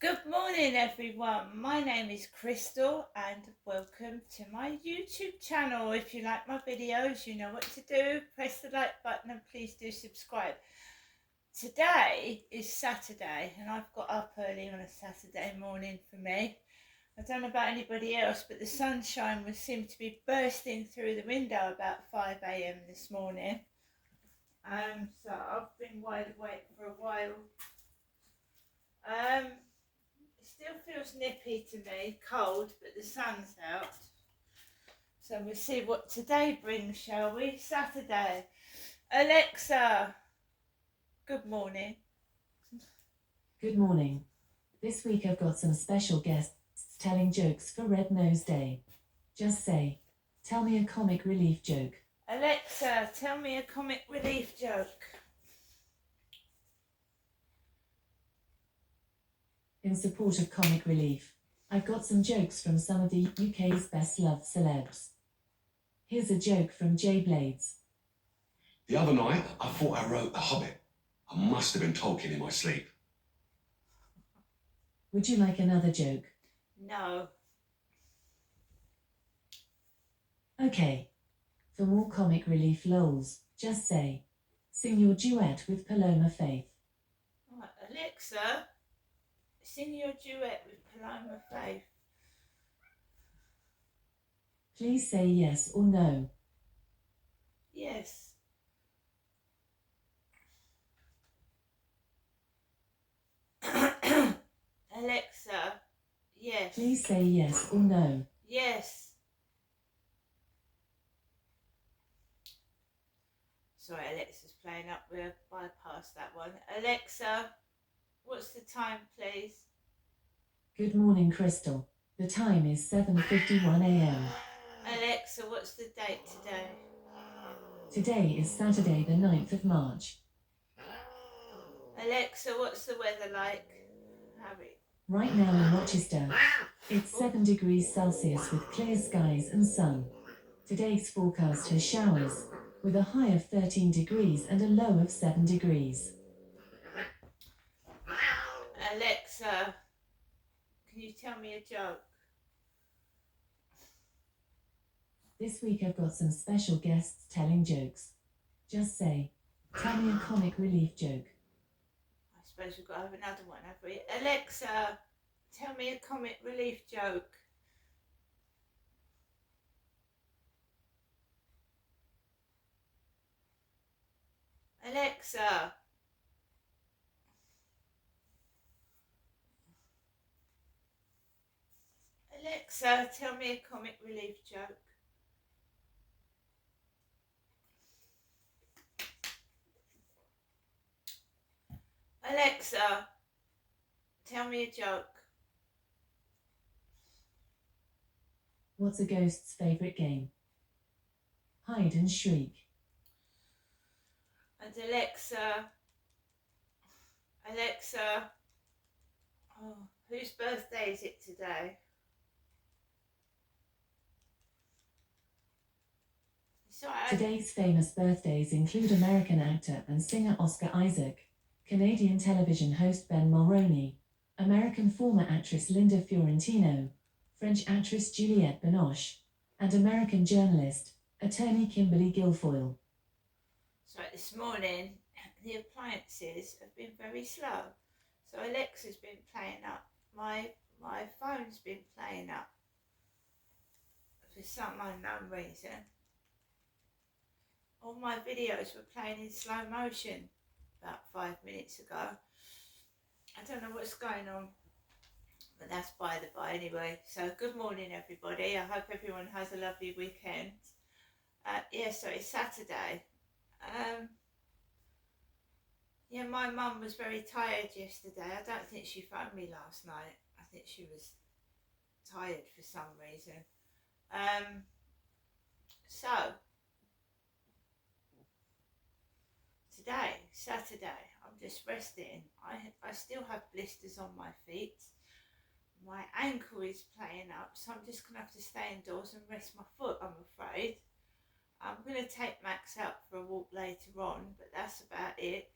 Good morning, everyone. My name is Crystal, and welcome to my YouTube channel. If you like my videos, you know what to do. Press the like button and please do subscribe. Today is Saturday, and I've got up early on a Saturday morning for me. I don't know about anybody else, but the sunshine seemed to be bursting through the window about 5 a.m. this morning. So I've been wide awake for a while. It still feels nippy to me, cold, but the sun's out. So we'll see what today brings, shall we? Saturday. Alexa, good morning. Good morning. This week I've got some special guests telling jokes for Red Nose Day. Just say, tell me a comic relief joke. Alexa, tell me a comic relief joke. In support of comic relief, I've got some jokes from some of the UK's best loved celebs. Here's a joke from Jay Blades. The other night, I thought I wrote The Hobbit. I must have been talking in my sleep. Would you like another joke? No. Okay. For more comic relief lols, just say, sing your duet with Paloma Faith. Right, Alexa, sing your duet with Paloma Faith. Please say yes or no. Yes. Alexa, yes. Please say yes or no. Yes. Sorry, Alexa's playing up. We'll bypass that one. Alexa, what's the time, please? Good morning, Crystal. The time is 7:51 a.m. Alexa, what's the date today? Today is Saturday, the 9th of March. Alexa, what's the weather like? Harry. Right now in Rochester, it's 7 degrees Celsius with clear skies and sun. Today's forecast has showers, with a high of 13 degrees and a low of 7 degrees. Alexa, can you tell me a joke? This week I've got some special guests telling jokes. Just say, tell me a comic relief joke. I suppose we've got to have another one, have we? Alexa, tell me a comic relief joke. Alexa. Alexa, tell me a comic relief joke. Alexa, tell me a joke. What's a ghost's favourite game? Hide and shriek. And Alexa, oh, whose birthday is it today? Today's famous birthdays include American actor and singer Oscar Isaac, Canadian television host Ben Mulroney, American former actress Linda Fiorentino, French actress Juliette Binoche, and American journalist, attorney Kimberly Guilfoyle. So this morning, the appliances have been very slow. So Alexa's been playing up. My phone's been playing up for some unknown reason. All my videos were playing in slow motion about 5 minutes ago. I don't know what's going on, but that's by the by anyway. So good morning, everybody. I hope everyone has a lovely weekend. So it's Saturday. My mum was very tired yesterday. I don't think she phoned me last night. I think she was tired for some reason. So today, Saturday, I'm just resting. I still have blisters on my feet. My ankle is playing up, so I'm just going to have to stay indoors and rest my foot, I'm afraid. I'm going to take Max out for a walk later on, but that's about it.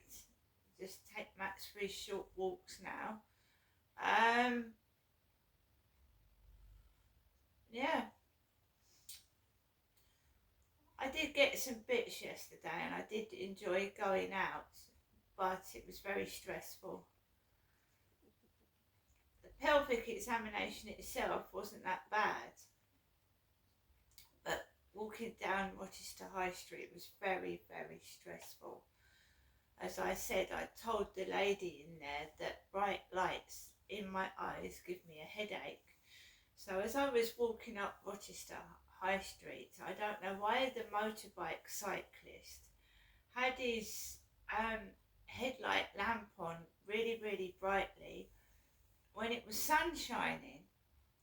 Just take Max for his short walks now. Yeah, I did get some bits yesterday and I did enjoy going out, but it was very stressful. The pelvic examination itself wasn't that bad, but walking down Rochester High Street was very, very stressful. As I said, I told the lady in there that bright lights in my eyes give me a headache. So as I was walking up Rochester High Street, I don't know why the motorbike cyclist had his headlight lamp on really, really brightly when it was sun shining.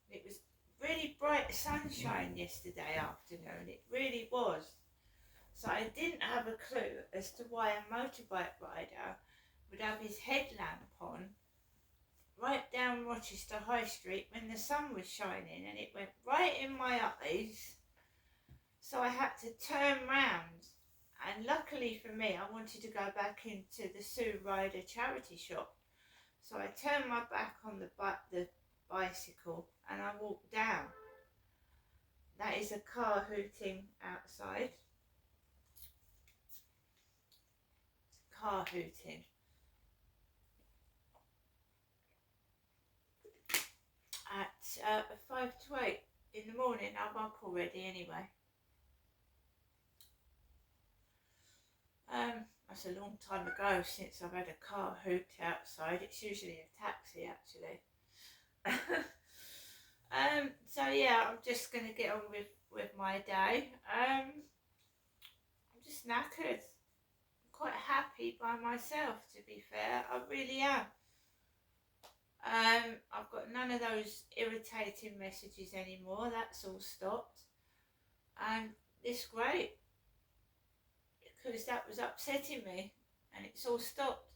It was really bright sunshine yesterday afternoon, it really was. So I didn't have a clue as to why a motorbike rider would have his headlamp on right down Rochester High Street when the sun was shining, and it went right in my eyes. So I had to turn round, and luckily for me, I wanted to go back into the Sue Ryder charity shop. So I turned my back on the bicycle and I walked down. That is a car hooting outside. Car hooting. At 5 to 8 in the morning. I'm up already anyway. That's a long time ago since I've had a car hoot outside. It's usually a taxi actually. So yeah, I'm just going to get on with my day. I'm just knackered. I'm quite happy by myself, to be fair. I really am. I've got none of those irritating messages anymore. That's all stopped. And it's great, because that was upsetting me, and it's all stopped.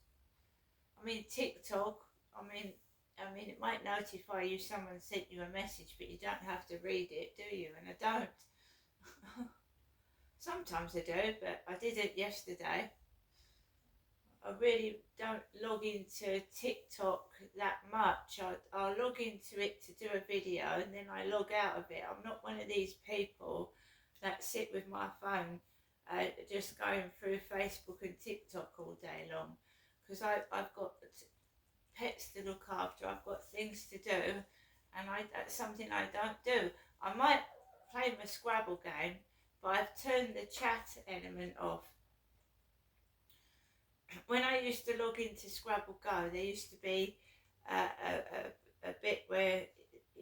I mean, TikTok, I mean, it might notify you someone sent you a message, but you don't have to read it, do you? And I don't. Sometimes I do, but I did it yesterday. I really don't log into TikTok that much. I'll log into it to do a video and then I log out of it. I'm not one of these people that sit with my phone just going through Facebook and TikTok all day long, because I've got pets to look after, I've got things to do, and that's something I don't do. I might play my Scrabble game, but I've turned the chat element off. When I used to log into Scrabble Go, there used to be a bit where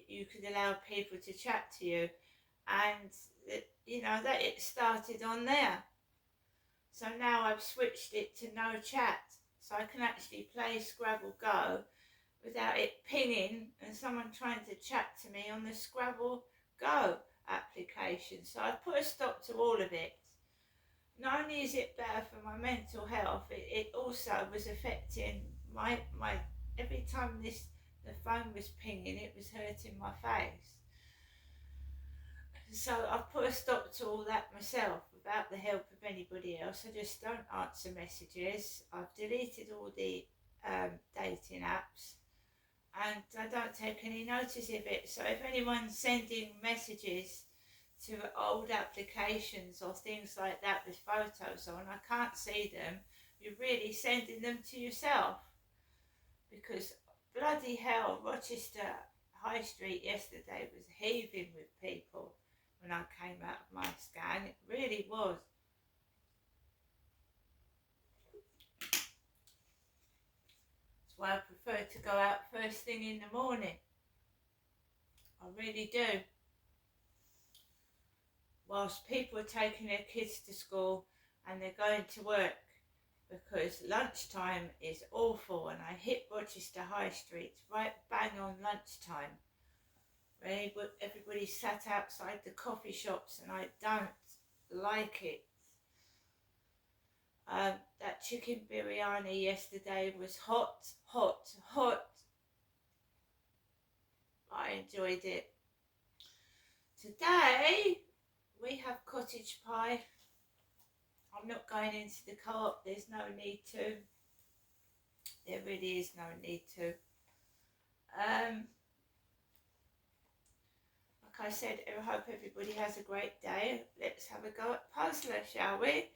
you could allow people to chat to you, and that it started on there. So now I've switched it to no chat, so I can actually play Scrabble Go without it pinging and someone trying to chat to me on the Scrabble Go application. So I put a stop to all of it. Not only is it better for my mental health, it also was affecting my every time the phone was pinging, it was hurting my face. So I've put a stop to all that myself without the help of anybody else. I just don't answer messages. I've deleted all the dating apps, and I don't take any notice of it. So if anyone's sending messages to old applications or things like that with photos on, I can't see them. You're really sending them to yourself, because bloody hell, Rochester High Street yesterday was heaving with people when I came out of my scan. It really was. That's why I prefer to go out first thing in the morning. I really do. Whilst people are taking their kids to school and they're going to work, because lunchtime is awful, and I hit Rochester High Street right bang on lunchtime. Everybody sat outside the coffee shops, and I don't like it. That chicken biryani yesterday was hot. I enjoyed it. Today we have cottage pie. I'm not going into the co-op, there's no need to. There really is no need to. Like I said, I hope everybody has a great day. Let's have a go at Puzzler, shall we?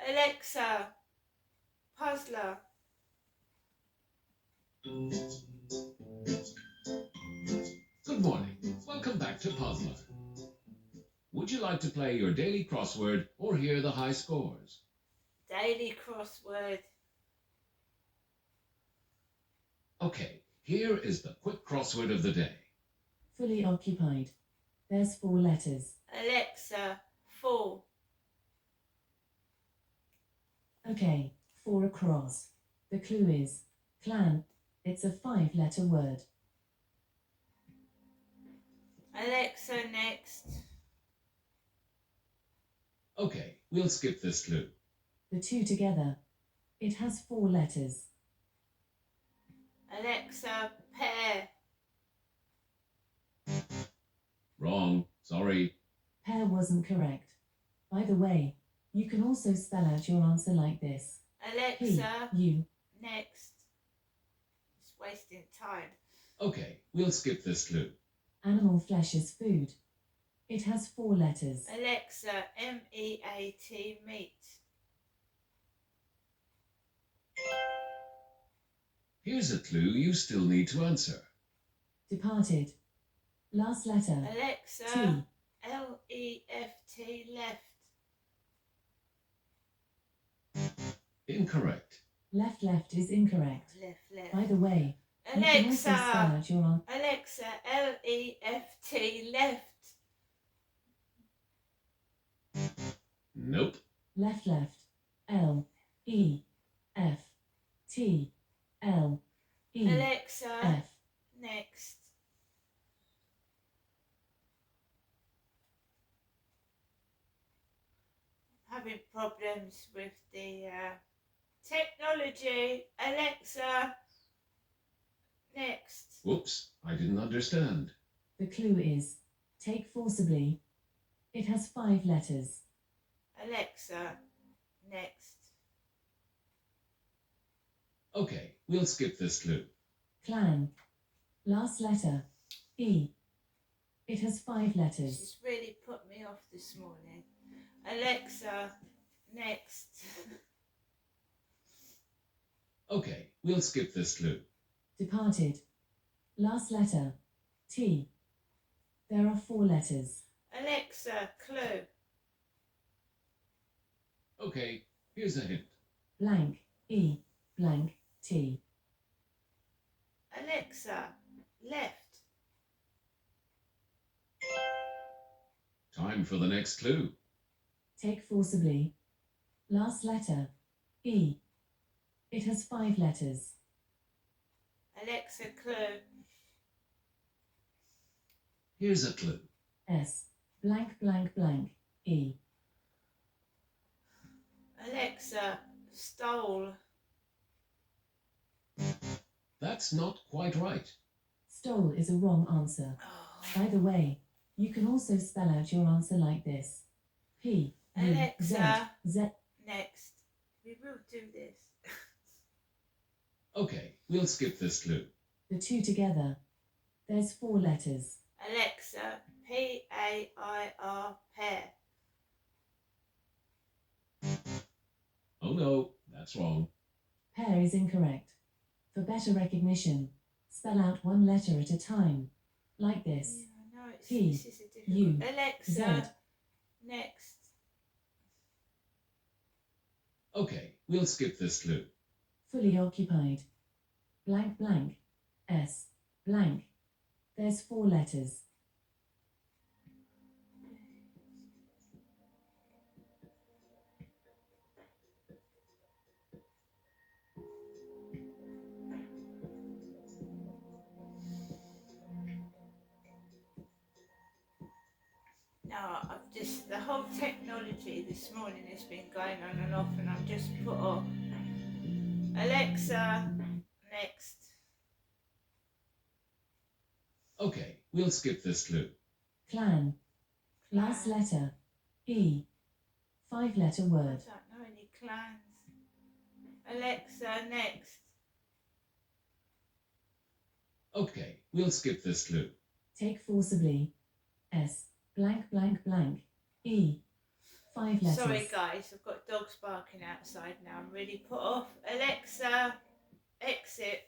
Alexa, Puzzler. Good morning. Welcome back to Puzzler. Would you like to play your daily crossword or hear the high scores? Daily crossword. Okay, here is the quick crossword of the day. Fully occupied. There's 4 letters. Alexa, full. Okay, 4 across. The clue is clan. It's a 5-letter word. Alexa, next. Okay, we'll skip this clue. The 2 together. It has 4 letters. Alexa, pair. Wrong, sorry. Pair wasn't correct. By the way, you can also spell out your answer like this. Alexa, U. next. It's wasting time. Okay, we'll skip this clue. Animal flesh is food. It has 4 letters. Alexa, meat, meat. Here's a clue you still need to answer. Departed. Last letter. Alexa, T. left, left. Incorrect. Left is incorrect. Left. By the way, you can also spell Alexa, out your answer. Alexa, left, left. Nope. Left. L. E. F. T. L. E. Alexa, F. next. Having problems with the technology. Alexa, next. Whoops, I didn't understand. The clue is take forcibly. It has 5 letters. Alexa, next. Okay, we'll skip this clue. Clan. Last letter. E. It has 5 letters. She's really put me off this morning. Alexa, next. Okay, we'll skip this clue. Departed. Last letter. T. There are 4 letters. Alexa, clue. Okay, here's a hint. Blank. E. Blank. T. Alexa, left. Time for the next clue. Take forcibly. Last letter. E. It has 5 letters. Alexa, clue. Here's a clue. S. Blank. E. Alexa, stole. That's not quite right. Stole is a wrong answer. Oh. By the way, you can also spell out your answer like this. P. U. Z. Alexa. Z. Next. We will do this. Okay, we'll skip this clue. The 2 together. There's 4 letters. Alexa, PAIR, pair. Oh no, that's wrong. Pair is incorrect. For better recognition, spell out 1 letter at a time. Like this. Yeah, I know P, this is a difficult. U, Alexa, Z. next. Okay, we'll skip this clue. Fully occupied. Blank. S. Blank. There's 4 letters. No, I've just, the whole technology this morning has been going on and off and I'm just put off. Alexa, next. Okay, we'll skip this clue. Clan. Last letter. E. 5-letter I word. don't know any clans. Alexa, next. Okay, we'll skip this clue. Take forcibly. S. Blank blank blank. E. 5 letters. Sorry guys, I've got dogs barking outside now. I'm really put off. Alexa, exit.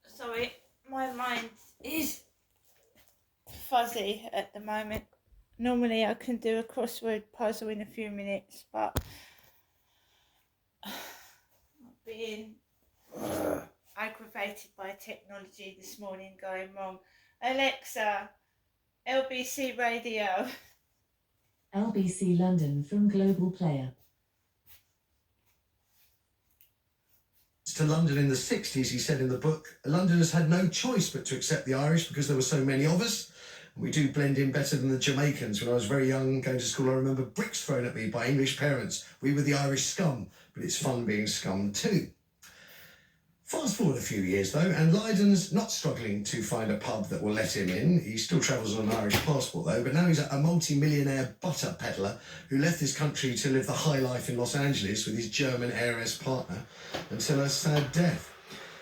Sorry, my mind is fuzzy at the moment. Normally I can do a crossword puzzle in a few minutes, but I'm being aggravated by technology this morning going wrong. Alexa, LBC Radio. LBC London from Global Player. To London in the 60s, he said in the book, Londoners had no choice but to accept the Irish because there were so many of us. We do blend in better than the Jamaicans. When I was very young, going to school, I remember bricks thrown at me by English parents. We were the Irish scum, but it's fun being scum too. Fast forward a few years though, and Lydon's not struggling to find a pub that will let him in. He still travels on an Irish passport though, but now he's a multi-millionaire butter peddler who left this country to live the high life in Los Angeles with his German heiress partner until her sad death.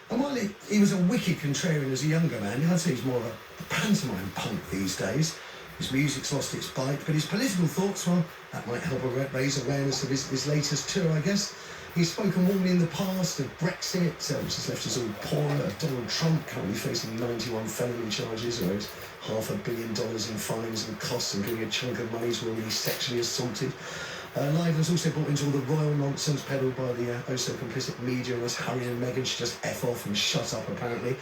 And while he was a wicked contrarian as a younger man, I'd say he's more of a pantomime punk these days. His music's lost its bite, but his political thoughts, well, that might help raise awareness of his latest tour, I guess. He's spoken warmly in the past of Brexit, which has left us all poorer, of Donald Trump currently facing 91 felony charges, or owes $500 million in fines and costs, including a chunk of money's where he's sexually assaulted. Lydon's also brought into all the royal nonsense peddled by the oh-so-complicit media and us Harry and Meghan should just F off and shut up, apparently.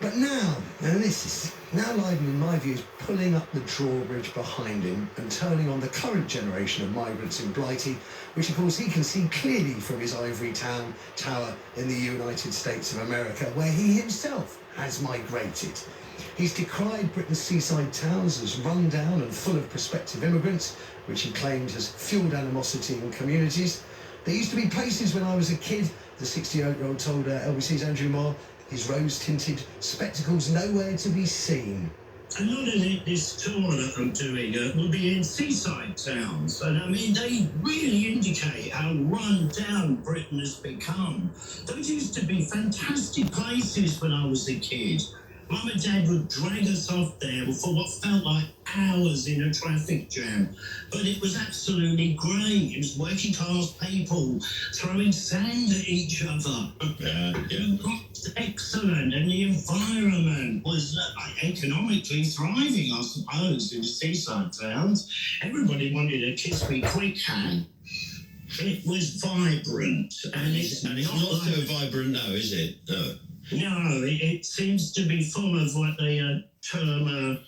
But now Lydon, in my view, is pulling up the drawbridge behind him and turning on the current generation of migrants in Blighty, which of course he can see clearly from his ivory tower in the United States of America, where he himself has migrated. He's decried Britain's seaside towns as run down and full of prospective immigrants, which he claimed has fueled animosity in communities. There used to be places when I was a kid, the 68-year-old told LBC's Andrew Marr, his rose-tinted spectacles nowhere to be seen. A lot of this tour that I'm doing will be in seaside towns, and I mean, they really indicate how run down Britain has become. Those used to be fantastic places when I was a kid. Mum and Dad would drag us off there for what felt like hours in a traffic jam. But it was absolutely great. It was working class people throwing sand at each other. It was excellent, and the environment was economically thriving, I suppose, in the seaside towns. Everybody wanted a kiss me quick hand. It was vibrant, and it's not so vibrant now, is it? No, it seems to be full of what they term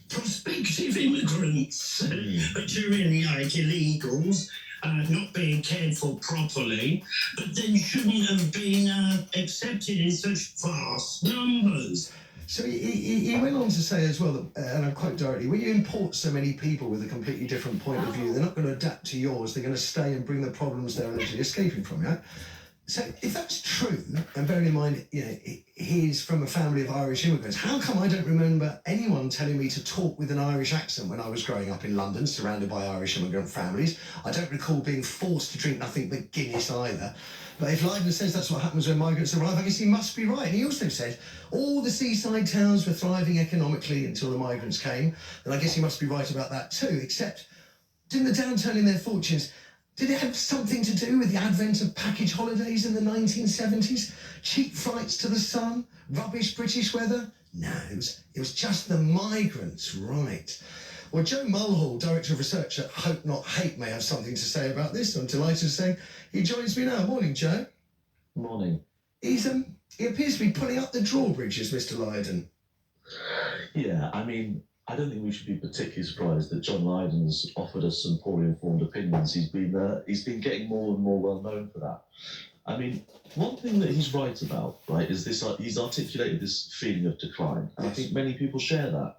prospective immigrants, which are really like illegals, not being cared for properly, but then shouldn't have been accepted in such vast numbers. So he went on to say as well, that, and I quote directly, when you import so many people with a completely different point of view, they're not going to adapt to yours, they're going to stay and bring the problems they're allegedly escaping from, yeah? So if that's true, and bearing in mind, he's from a family of Irish immigrants, how come I don't remember anyone telling me to talk with an Irish accent when I was growing up in London, surrounded by Irish immigrant families? I don't recall being forced to drink nothing but Guinness either. But if Lydon says that's what happens when migrants arrive, I guess he must be right. And he also said all the seaside towns were thriving economically until the migrants came. And I guess he must be right about that too, except didn't the downturn in their fortunes, did it have something to do with the advent of package holidays in the 1970s? Cheap flights to the sun? Rubbish British weather? No, it was just the migrants, right. Well, Joe Mulhall, Director of Research at Hope Not Hate, may have something to say about this. I'm delighted to say he joins me now. Morning, Joe. Morning. He appears to be pulling up the drawbridges, Mr. Lydon. Yeah, I mean, I don't think we should be particularly surprised that John Lydon's offered us some poorly informed opinions. He's been getting more and more well known for that. I mean, one thing that he's right about, right, is this: he's articulated this feeling of decline, and I think many people share that.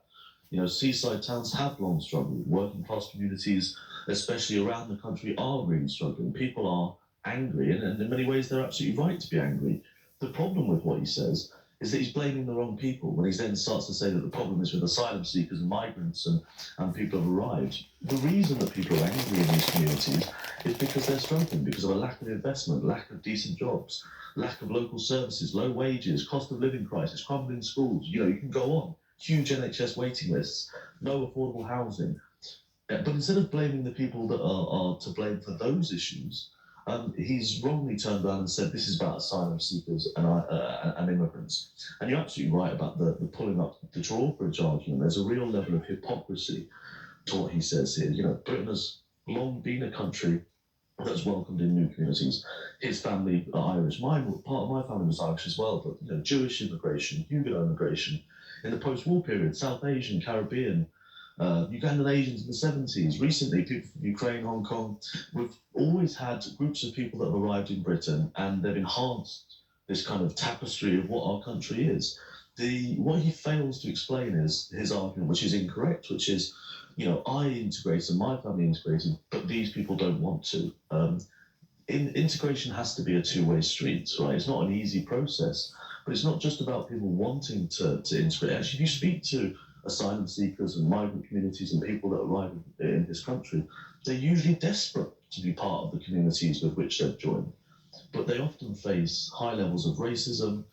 You know, seaside towns have long struggled. Working class communities, especially around the country, are really struggling. People are angry, and in many ways they're absolutely right to be angry. The problem with what he says is that he's blaming the wrong people when he then starts to say that the problem is with asylum seekers and migrants and people have arrived. The reason that people are angry in these communities is because they're struggling, because of a lack of investment, lack of decent jobs, lack of local services, low wages, cost of living crisis, crumbling schools. You know, you can go on. Huge NHS waiting lists, no affordable housing. But instead of blaming the people that are to blame for those issues, he's wrongly turned around and said this is about asylum seekers and immigrants. And you're absolutely right about the pulling up the drawbridge argument. There's a real level of hypocrisy to what he says here. You know, Britain has long been a country that's welcomed in new communities. His family are Irish. Part of my family was Irish as well, but you know, Jewish immigration, Huguenot immigration in the post-war period, South Asian, Caribbean, Ugandan Asians in the 70s, recently people from Ukraine, Hong Kong. We've always had groups of people that have arrived in Britain, and they've enhanced this kind of tapestry of what our country is. What he fails to explain is his argument, which is incorrect, which is, you know, I integrated, my family integrated, but these people don't want to. Integration has to be a two-way street, right? It's not an easy process, but it's not just about people wanting to integrate. Actually, if you speak to asylum seekers and migrant communities and people that arrive in this country, they're usually desperate to be part of the communities with which they've joined. But they often face high levels of racism,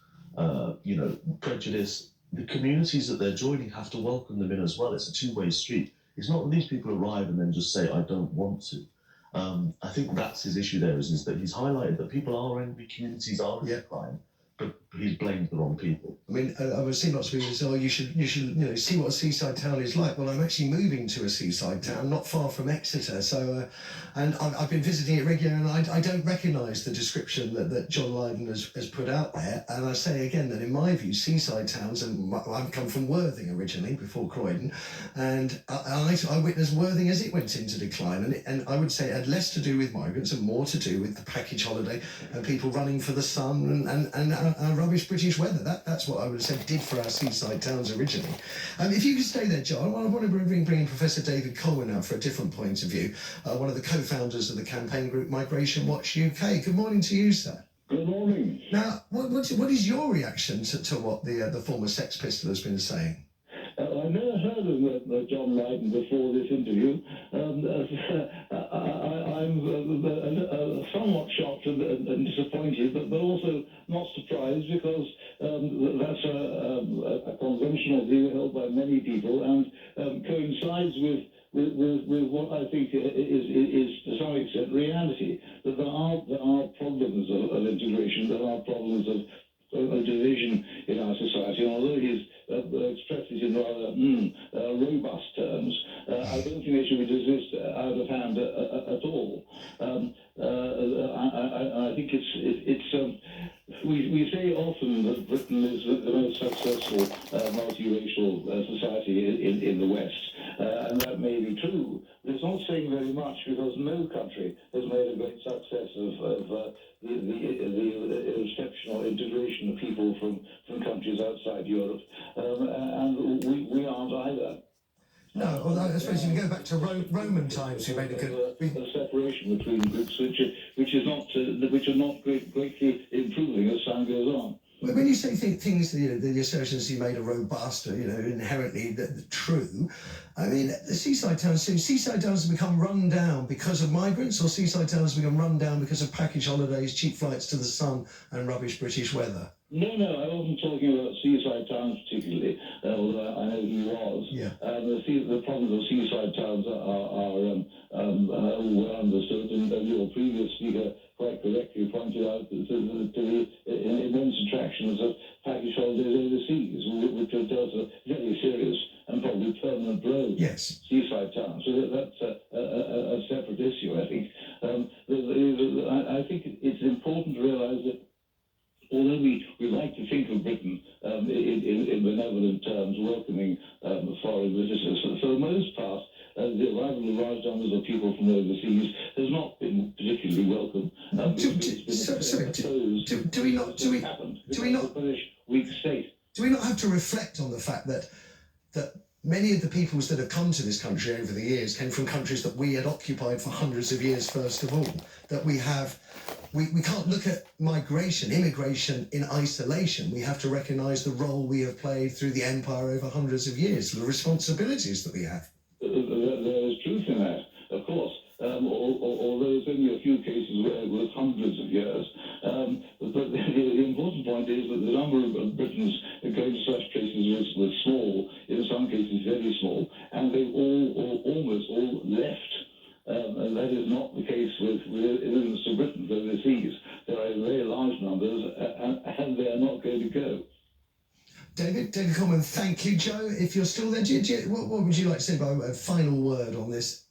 you know, prejudice. The communities that they're joining have to welcome them in as well. It's a two-way street. It's not that these people arrive and then just say, I don't want to. I think that's his issue there, is that he's highlighted that people are angry, communities are in decline, but he's blamed the wrong people. I mean, I've seen lots of people say, oh, you should, you know, see what a seaside town is like. Well, I'm actually moving to a seaside town, not far from Exeter. So, and I've been visiting it regularly, and I don't recognise the description that John Lydon has put out there. And I say again that in my view, seaside towns, and I've come from Worthing originally before Croydon, and I witnessed Worthing as it went into decline. And I would say it had less to do with migrants and more to do with the package holiday and people running for the sun and rubbish British weather. That's what I would have said did for our seaside towns originally. If you could stay there, John, I want to bring in Professor David Colwyn now for a different point of view, one of the co-founders of the campaign group Migration Watch UK. Good morning to you, sir. Good morning. Now, what is your reaction to what the former Sex Pistol has been saying? I've never heard of John Lydon before this interview. I'm somewhat shocked and disappointed, but also not surprised, because that's a conventional view held by many people, and coincides with what I think is to some extent reality. That there are problems of integration, there are problems of division in our society, and although he's expressed it in rather robust terms, I don't think they should be dismissed out of hand at all. I think we say often that Britain is the most successful multiracial society in the West, and that may be true. But it's not saying very much, because no country has made a great success of the exceptional integration of people from countries outside Europe, and we aren't either. No, although I suppose if you go back to Roman times, you made a good a separation between groups which are not greatly improving as time goes on. When you say things, the assertions you made are robust, inherently true. I mean, the seaside towns have become run down because of migrants, or seaside towns have become run down because of package holidays, cheap flights to the sun, and rubbish British weather? No, I wasn't talking about seaside towns particularly, although I know he was. Yeah. The problems of seaside towns are well understood, and your previous speaker quite correctly pointed out to the immense attractions of package holidays overseas, which are dealt a very serious and probably permanent blow. Yes. Seaside towns. So that's a separate issue, I think. I think it's important to realise that although we like to think of Britain in benevolent terms, welcoming foreign visitors, for the most part, the arrival of large numbers of people from overseas has not been particularly welcome. Do we not have to reflect on the fact that many of the peoples that have come to this country over the years came from countries that we had occupied for hundreds of years, first of all. That we can't look at immigration in isolation. We have to recognise the role we have played through the empire over hundreds of years, the responsibilities that we have. There is truth in that, of course. Although there's only a few cases where it was hundreds of years. But the important point is that the number of Britons going to such places was small, in some cases very small, and they almost all left. And that is not the case with immigrants to Britain overseas. There are very large numbers, and they are not going to go. David Coleman, thank you. Joe, if you're still there, what would you like to say about a final word on this?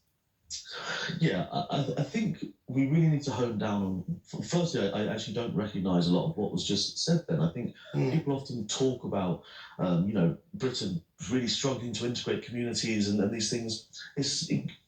Yeah, I think we really need to hone down on. Firstly, I actually don't recognise a lot of what was just said then. I think people often talk about, Britain really struggling to integrate communities and these things.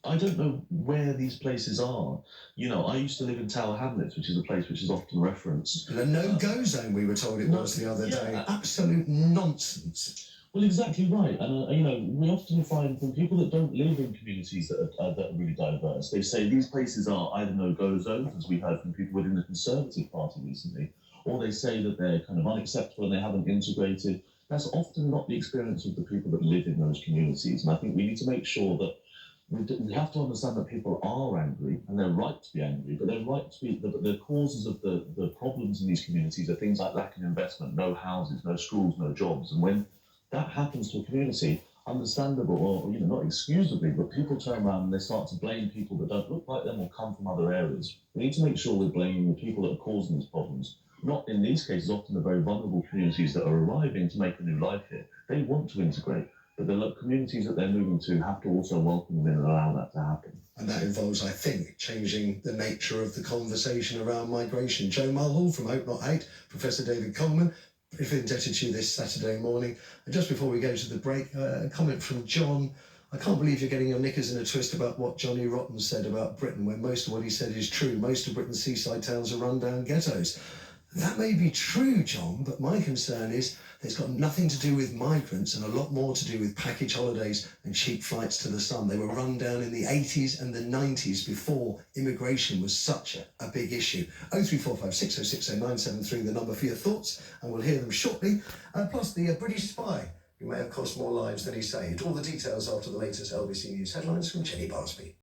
I don't know where these places are. I used to live in Tower Hamlets, which is a place which is often referenced. The no-go zone, we were told it was the other day. Absolute nonsense. Well, exactly right. And, we often find from people that don't live in communities that are really diverse, they say these places are either no-go zones, as we heard from people within the Conservative Party recently, or they say that they're kind of unacceptable and they haven't integrated. That's often not the experience of the people that live in those communities. And I think we need to make sure that we have to understand that people are angry, and they're right to be angry, but they're right to be, the causes of the problems in these communities are things like lack of investment, no houses, no schools, no jobs. And when that happens to a community, understandable, or not excusably, but people turn around and they start to blame people that don't look like them or come from other areas. We need to make sure we're blaming the people that are causing these problems. Not in these cases, often the very vulnerable communities that are arriving to make a new life here. They want to integrate, but the communities that they're moving to have to also welcome them in and allow that to happen. And that involves, I think, changing the nature of the conversation around migration. Joe Mulhall from Hope Not Hate, Professor David Coleman, if indebted to you this Saturday morning. And just before we go to the break, a comment from John. I can't believe you're getting your knickers in a twist about what Johnny Rotten said about Britain, when most of what he said is true. Most of Britain's seaside towns are run-down ghettos. That may be true, John, but my concern is it's got nothing to do with migrants and a lot more to do with package holidays and cheap flights to the sun. They were run down in the 80s and the 90s before immigration was such a big issue. 0345 6060 973, the number for your thoughts, and we'll hear them shortly. Plus the British spy, who may have cost more lives than he saved. All the details after the latest LBC News headlines from Jenny Barsby.